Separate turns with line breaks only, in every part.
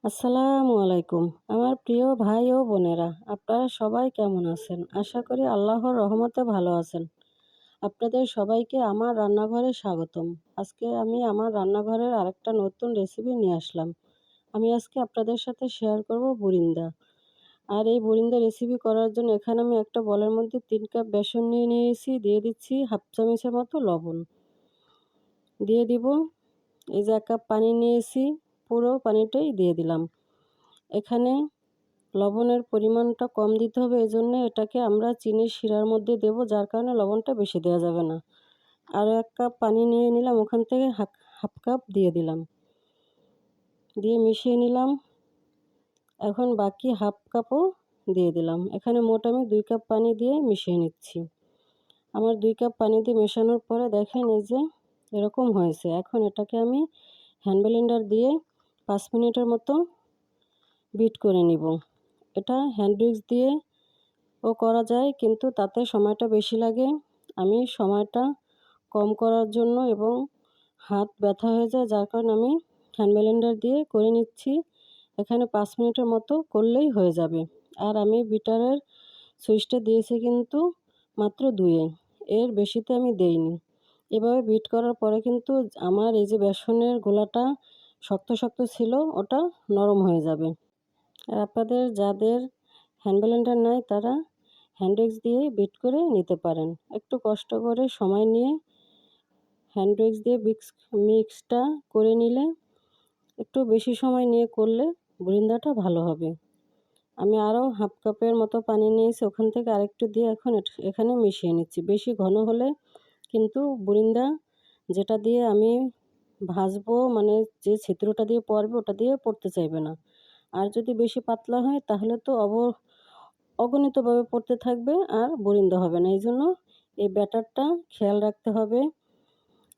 আসসালামু আলাইকুম। আমার প্রিয় ভাই ও বোনেরা, আপনারা সবাই কেমন আছেন? আশা করি আল্লাহর রহমতে ভালো আছেন। আপনাদের সবাইকে আমার রান্নাঘরে স্বাগতম। আজকে আমি আমার রান্নাঘরের আরেকটা নতুন রেসিপি নিয়ে আসলাম। আমি আজকে আপনাদের সাথে শেয়ার করব বুরিন্দা। আর এই বুরিন্দা রেসিপি করার জন্য এখানে আমি একটা বলের মধ্যে ৩ কাপ বেসন নিয়ে নিয়েছি, দিয়ে দিচ্ছি হাফ চামচের মতো লবণ। দিয়ে দিব এই যে ১ কাপ পানি নিয়েছি, পুরো পানিটাই দিয়ে দিলাম। এখানে লবণের পরিমাণটা কম দিতে হবে, এজন্য এটাকে আমরা চিনির শিরার মধ্যে দেব, যার কারণে লবণটা বেশি দেওয়া যাবে না। আরও ১ কাপ পানি নিয়ে নিলাম, ওখান থেকে হাফ কাপ দিয়ে দিলাম, দিয়ে মিশিয়ে নিলাম। এখন বাকি হাফ কাপও দিয়ে দিলাম। এখানে মোট আমি ২ কাপ পানি দিয়ে মিশিয়ে নিচ্ছি। আমার ২ কাপ পানি দিয়ে মেশানোর পরে দেখেন এই যে এরকম হয়েছে। এখন এটাকে আমি হ্যান্ড ব্লেন্ডার দিয়ে ৫ মিনিটের মতো বিট করে নিব। এটা হ্যান্ড উইক্স দিয়ে করা যায়, কিন্তু তাতে সময়টা বেশি লাগে। আমি সময়টা কম করার জন্য এবং হাত ব্যথা হয়ে যায়, যার কারণে আমি হ্যান্ড ব্লেন্ডার দিয়ে করে নিচ্ছি। এখানে ৫ মিনিটের মতো করলেই হয়ে যাবে। আর আমি বিটারের সুইচটা দিয়েছি কিন্তু মাত্র ২-এ, এর বেশিতে আমি দেইনি। এভাবে বিট করার পরে কিন্তু আমার এই যে বেসনের গোলাটা শক্ত শক্ত ছিল, ওটা নরম হয়ে যাবে। আর আপনাদের যাদের হ্যান্ড ব্লেন্ডার নাই তারা হ্যান্ড উইক্স দিয়ে বিট করে নিতে পারেন। একটু কষ্ট করে সময় নিয়ে হ্যান্ড উইক্স দিয়ে মিক্সটা করে নিলে, একটু বেশি সময় নিয়ে করলে বুরিন্দাটা ভালো হবে। আমি আরও হাফ কাপের মতো পানি নিয়েছি, ওখান থেকে আরেকটু দিয়ে এখন এখানে মিশিয়ে নিচ্ছি। বেশি ঘন হলে কিন্তু বুরিন্দা যেটা দিয়ে আমি ভাজবো, মানে যে ছিদ্রটা দিয়ে পড়বে ওটা দিয়ে পড়তে চাইবে না। আর যদি বেশি পাতলা হয় তাহলে তো অগণিতভাবে পড়তে থাকবে আর বুরিন্দা হবে না। এইজন্য এই ব্যাটারটা খেয়াল রাখতে হবে।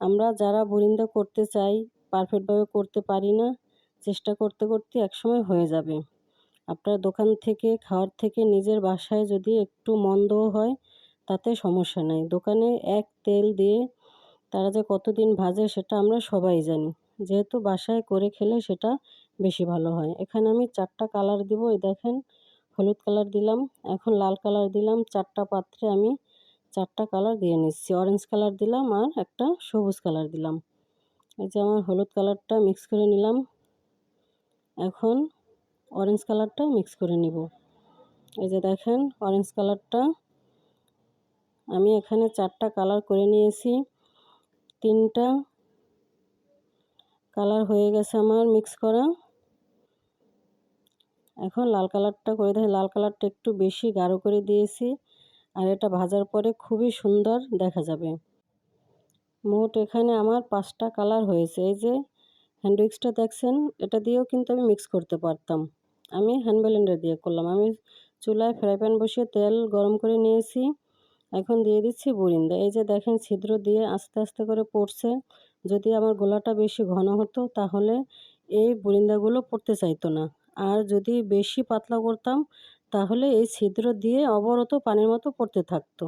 আমরা যারা বুরিন্দা করতে চাই, পারফেক্টভাবে করতে পারি না, চেষ্টা করতে করতে একসময় হয়ে যাবে। আপনার দোকান থেকে খাওয়ার থেকে নিজের বাসায় যদি একটু মন্দও হয় তাতে সমস্যা নাই। দোকানে এক তেল দিয়ে তারা যে কতদিন ভাজে সেটা আমরা সবাই জানি। যেহেতু বাসায় করে খেলে সেটা বেশি ভালো হয়। এখানে আমি ৪টা কালার দিব। এই দেখেন, হলুদ কালার দিলাম, এখন লাল কালার দিলাম। ৪টা পাত্রে আমি ৪টা কালার দিয়ে নিচ্ছি। অরেঞ্জ কালার দিলাম আর একটা সবুজ কালার দিলাম। এই যে আমার হলুদ কালারটা মিক্স করে নিলাম। এখন অরেঞ্জ কালারটা মিক্স করে নিব। এই যে দেখেন অরেঞ্জ কালারটা আমি এখানে ৪টা কালার করে নিয়েছি। ৩টা কালার হয়ে গেছে আমার মিক্স করা। এখন লাল কালারটা করে দেখেন, লাল কালারটা একটু বেশি গাঢ় করে দিয়েছি, আর এটা ভাজার পরে খুবই সুন্দর দেখা যাবে। মোট এখানে আমার 5টা কালার হয়েছে। এই যে হ্যান্ড উইক্সটা দেখছেন, এটা দিয়েও কিন্তু আমি মিক্স করতে পারতাম। আমি হ্যান্ড ব্লেন্ডার দিয়ে করলাম। আমি চুলায় ফ্রাই প্যান বসিয়ে তেল গরম করে নিয়েছি। এখন দিয়ে দিচ্ছি বুরিন্দা। এই যে দেখেন ছিদ্র দিয়ে আস্তে আস্তে করে পড়ছে। যদি আমার গোলাটা বেশি ঘন হতো তাহলে এই বুরিন্দাগুলো পড়তে চাইতো না। আর যদি বেশি পাতলা করতাম তাহলে এই ছিদ্র দিয়ে অবরত পানির মতো পড়তে থাকতো।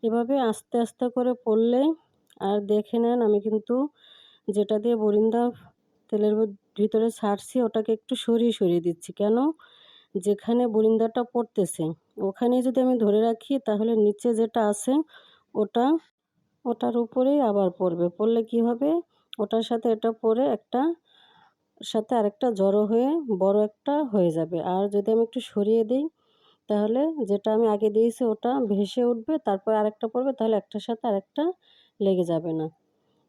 এভাবে আস্তে আস্তে করে পড়লে, আর দেখে নেন আমি কিন্তু যেটা দিয়ে বুরিন্দা তেলের ভিতরে ছাড়ছি ওটাকে একটু সরিয়ে সরিয়ে দিচ্ছি। কেন? যেখানে বুরিন্দাটা পড়তেছে ওখানেই যদি আমি ধরে রাখি তাহলে নিচে যেটা আছে ওটা ওটার উপরেই আবার পড়বে। পড়লে কি হবে? ওটার সাথে এটা পড়ে একটা সাথে আরেকটা জড়ো হয়ে বড় একটা হয়ে যাবে। আর যদি আমি একটু সরিয়ে দিই তাহলে যেটা আমি আগে দিয়েছি ওটা ভেসে উঠবে, তারপর আরেকটা পড়বে, তাহলে একটার সাথে আরেকটা লেগে যাবে না।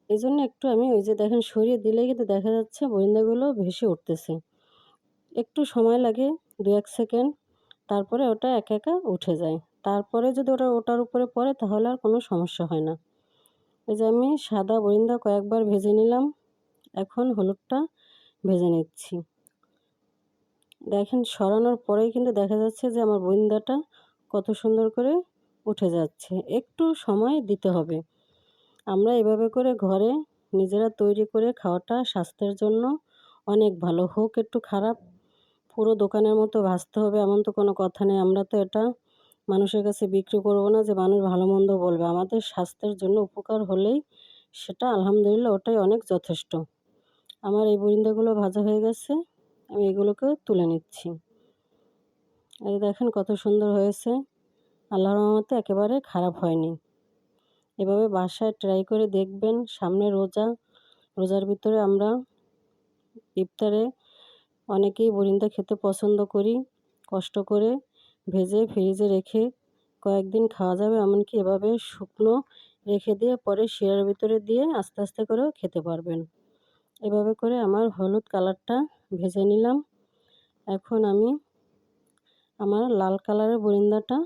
এজন্য একটু আমি ওই যে দেখেন সরিয়ে দিলেই কিন্তু দেখা যাচ্ছে বুরিন্দাগুলো ভেসে উঠতেছে। একটু সময় লাগে ২-১ সেকেন্ড, তারপরে ওটা একা একা উঠে যায়। তারপরে যদি ওটার উপরে পড়ে তাহলে আর কোনো সমস্যা হয় না। এই যে আমি সাদা বুরিন্দা কয়েকবার ভেজে নিলাম। এখন হলুদটা ভেজে নিচ্ছি। দেখেন সরানোর পরেই কিন্তু দেখা যাচ্ছে যে আমার বুরিন্দাটা কত সুন্দর করে উঠে যাচ্ছে। একটু সময় দিতে হবে। আমরা এভাবে করে ঘরে নিজেরা তৈরি করে খাওয়াটা স্বাস্থ্যের জন্য অনেক ভালো। হোক একটু খারাপ, পুরো দোকানের মতো ভাজতে হবে এমন তো কোনো কথা নেই। আমরা তো এটা মানুষের কাছে বিক্রি করব না যে মানুষ ভালো মন্দ বলবে। আমাদের স্বাস্থ্যের জন্য উপকার হলেই সেটা আলহামদুলিল্লাহ ওটাই অনেক যথেষ্ট। আমার এই বুরিন্দাগুলো ভাজা হয়ে গেছে। আমি এগুলোকে তুলে নিচ্ছি। এই দেখেন কত সুন্দর হয়েছে, আল্লাহর রহমতে একেবারে খারাপ হয়নি। এভাবে বাসায় ট্রাই করে দেখবেন। সামনে রোজা, রোজার ভিতরে আমরা ইফতারে অনেকেই বুরিন্দা খেতে পছন্দ করি। কষ্ট করে ভেজে ফ্রিজে রেখে কয়েকদিন খাওয়া যাবে, এমনকি এভাবে শুকনো রেখে দিয়ে পরে শিরার ভিতরে দিয়ে আস্তে আস্তে করেও খেতে পারবেন। এভাবে করে আমার হলুদ কালারটা ভেজে নিলাম। এখন আমি আমার লাল কালারের বুরিন্দাটা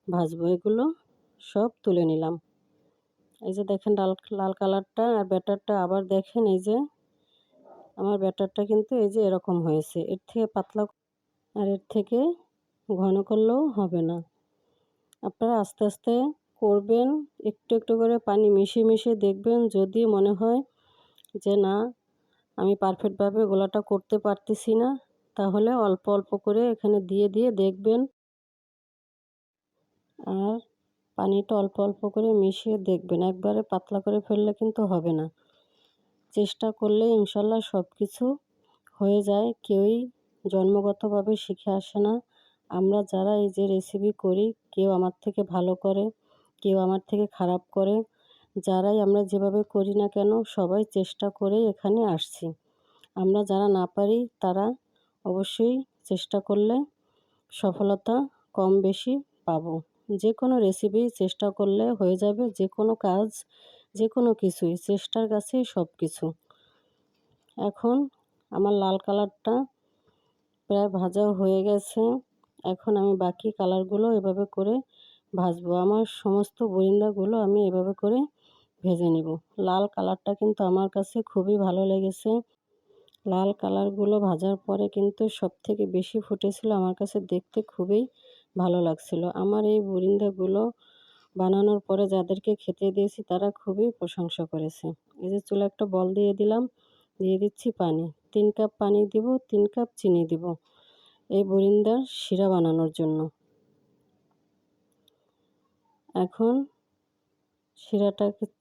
ভাজবো। এগুলো সব তুলে নিলাম। এই যে দেখেন লাল কালারটা আর ব্যাটারটা আবার দেখেন, এই যে আমার ব্যাটারটা কিন্তু এই যে এরকম হয়েছে। এর থেকে পাতলা আর এর থেকে ঘন করলেও হবে না। আপনারা আস্তে আস্তে করবেন, একটু একটু করে পানি মিশিয়ে মিশিয়ে দেখবেন। যদি মনে হয় যে না, আমি পারফেক্টভাবে গোলাটা করতে পারতেছি না, তাহলে অল্প অল্প করে এখানে দিয়ে দিয়ে দেখবেন। আর পানিটা অল্প অল্প করে মিশিয়ে দেখবেন। একবারে পাতলা করে ফেললে কিন্তু হবে না। চেষ্টা করলে ইনশাল্লাহ সব কিছু হয়ে যায়। কেউই জন্মগতভাবে শিখে আসে না। আমরা যারা এই যে রেসিপি করি, কেউ আমার থেকে ভালো করে, কেউ আমার থেকে খারাপ করে। যারাই আমরা যেভাবে করি না কেন, সবাই চেষ্টা করেই এখানে আসছি। আমরা যারা না পারি তারা অবশ্যই চেষ্টা করলে সফলতা কম বেশি পাবো। যে কোনো রেসিপি চেষ্টা করলে হয়ে যাবে। যে কোনো কাজ, যে কোনো কিছুই চেষ্টার কাছেই সব কিছু। এখন আমার লাল কালারটা প্রায় ভাজা হয়ে গেছে। এখন আমি বাকি কালারগুলো এভাবে করে ভাজবো। আমার সমস্ত বরিন্দাগুলো আমি এভাবে করে ভেজে নেব। লাল কালারটা কিন্তু আমার কাছে খুবই ভালো লেগেছে। লাল কালারগুলো ভাজার পরে কিন্তু সবথেকে বেশি ফুটেছিল। আমার কাছে দেখতে খুবই ভালো লাগছিল। আমার এই বুরিন্দাগুলো বানানোর পরে যাদেরকে খেতে দিয়েছি তারা খুবই প্রশংসা করেছে। এই যে চুলায় একটা বল দিয়ে দিলাম, দিয়ে দিচ্ছি পানি। 3 কাপ পানি দিব, 3 কাপ চিনি দিব এই বুরিন্দার শিরা বানানোর জন্য। এখন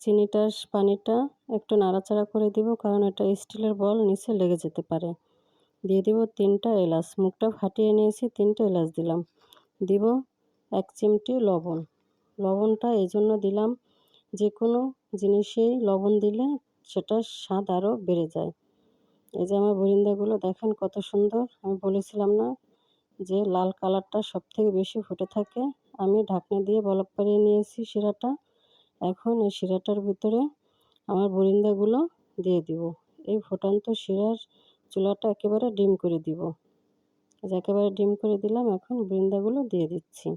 চিনিটা পানিটা একটু নাড়াচাড়া করে দিব, কারণ এটা স্টিলের বল, নিচে লেগে যেতে পারে। দিয়ে দিব 3টা এলাচ, মুখটা ফাটিয়ে নিয়েছি, 3টে এলাচ দিলাম। দিব 1 চিমটি লবণ। লবণটা এই জন্য দিলাম, যে কোনো জিনিসেই লবণ দিলে সেটার স্বাদ আরও বেড়ে যায়। এই যে আমার বুরিন্দাগুলো দেখেন কত সুন্দর। আমি বলেছিলাম না যে লাল কালারটা সবথেকে বেশি ফুটে থাকে। আমি ঢাকনা দিয়ে বলক পাড়িয়ে নিয়েছি শিরাটা। এখন এই শিরাটার ভিতরে আমার বুরিন্দাগুলো দিয়ে দিব। এই ফুটন্ত শিরার চুলাটা একেবারে ডিম করে দিব। একেবারে ডিম করে দিলাম। এখন বুরিন্দাগুলো দিয়ে দিচ্ছি।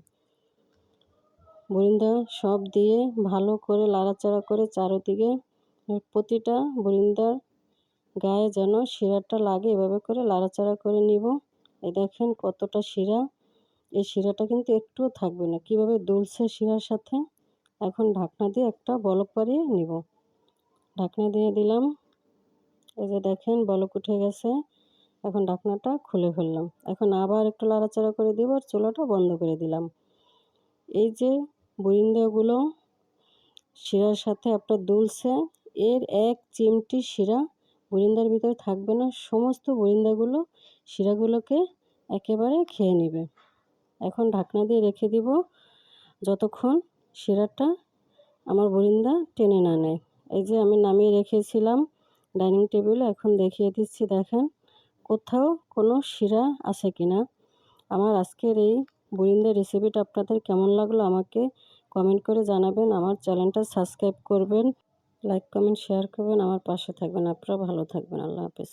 বুরিন্দা সব দিয়ে ভালো করে নাড়াচাড়া করে চারদিকে প্রতিটা বুরিন্দার গায়ে যেন শিরাটা লাগে, এভাবে করে নাড়াচাড়া করে নিব। এই দেখেন কতটা শিরা। এই শিরাটা কিন্তু একটুও থাকবে না, কিভাবে দুলছে শিরার সাথে। এখন ঢাকনা দিয়ে একটা বলক পাড়িয়ে নিব। ঢাকনা দিয়ে দিলাম। এই যে দেখেন বলক উঠে গেছে। এখন ঢাকনাটা খুলে ফেললাম। এখন আবার একটু নাড়াচাড়া করে দিব আর চুলাটা বন্ধ করে দিলাম। এই যে বুরিন্দাগুলো শিরার সাথে আপনার দুলছে, এর 1 চিমটি শিরা বুরিন্দার ভিতরে থাকবে না। সমস্ত বুরিন্দাগুলো শিরাগুলোকে একেবারে খেয়ে নেবে। এখন ঢাকনা দিয়ে রেখে দিব যতক্ষণ শিরাটা আমার বুরিন্দা টেনে না নেয়। এই যে আমি নামিয়ে রেখেছিলাম ডাইনিং টেবিলে, এখন দেখিয়ে দিচ্ছি। দেখেন কোথাও কোনো শিরা আছে কিনা। আমার আজকের এই বুরিন্দার রেসিপিটা আপনাদের কেমন লাগলো আমাকে কমেন্ট করে জানাবেন। আমার চ্যানেলটা সাবস্ক্রাইব করবেন, লাইক কমেন্ট শেয়ার করবেন, আমার পাশে থাকবেন। আপনারা ভালো থাকবেন। আল্লাহ হাফেজ।